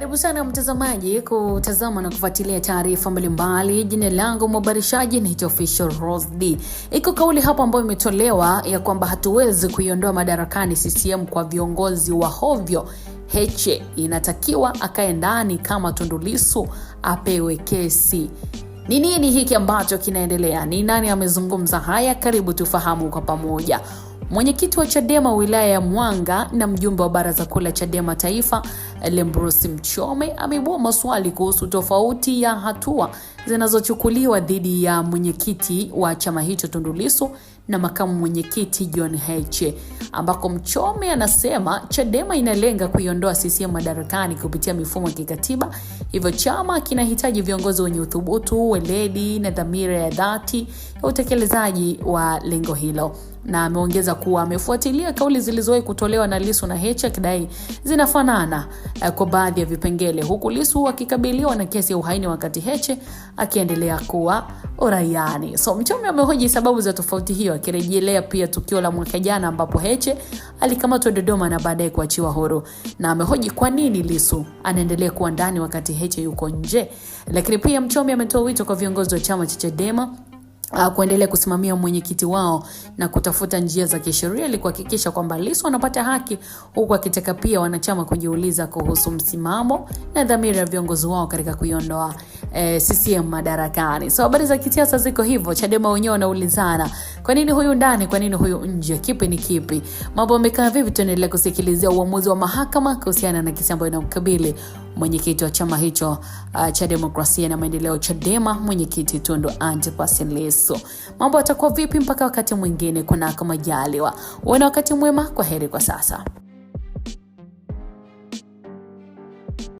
Karibu sana mtazamaji kutazama na kufuatilia taarifa mbalimbali. Jina langu mhabarishaji ni Official Rose D. Iko kauli hapo ambayo imetolewa ya kwamba hatuwezi kuiondoa madarakani CCM kwa viongozi wa hovyo. Heche inatakiwa akae ndani kama Tundu Lissu apewe kesi. Ni nini hiki ambacho kinaendelea? Ni nani amezungumza haya? Karibu tufahamu kwa pamoja. Mwenyekiti wa Chadema wilaya ya Mwanga na mjumbe wa baraza kuu la Chadema Taifa, Lembrusi Mchome, ameibua maswali kuhusu tofauti ya hatua zinazochukuliwa dhidi ya mwenyekiti wa chama hicho Tundu Lissu na makamu mwenyekiti John Heche, ambako Mchome anasema Chadema inalenga kuiondoa CCM madarakani kupitia mifumo ya kikatiba, hivyo chama kinahitaji viongozi wenye uthubutu, weledi na dhamira ya dhati ya utekelezaji wa lengo hilo. Na ameongeza kuwa amefuatilia kauli zilizowahi kutolewa na Lissu na Heche akidai zinafanana kwa baadhi ya vipengele, huku Lissu akikabiliwa na kesi ya uhaini wakati Heche akiendelea kuwa uraiani. So Mchome amehoji sababu za tofauti hiyo, akirejelea pia tukio la mwaka jana ambapo Heche alikamatwa Dodoma na baadaye kuachiwa huru, na amehoji kwa nini Lissu anaendelea kuwa ndani wakati Heche yuko nje. Lakini pia Mchome ametoa wito kwa viongozi wa chama cha Chadema kuendelea kusimamia mwenyekiti wao na kutafuta njia za kisheria ili kuhakikisha kwamba Lissu anapata haki, huku akitaka pia wanachama kujiuliza kuhusu msimamo na dhamira ya viongozi wao katika kuiondoa CCM madarakani. So habari za kisiasa ziko hivyo. Chadema wenyewe wanaulizana, kwa nini huyu ndani, kwa nini huyu nje? Kipi ni kipi? Mambo yamekaa vipi? Tuendelee kusikilizia uamuzi wa mahakama kuhusiana na kesi ambayo inamkabili mwenyekiti wa chama hicho cha Demokrasia na Maendeleo Chadema, mwenyekiti Tundu Antipas Lissu. Mambo yatakuwa vipi mpaka wakati mwingine kunako majaliwa. Uwe na wakati mwema. Kwaheri kwa sasa.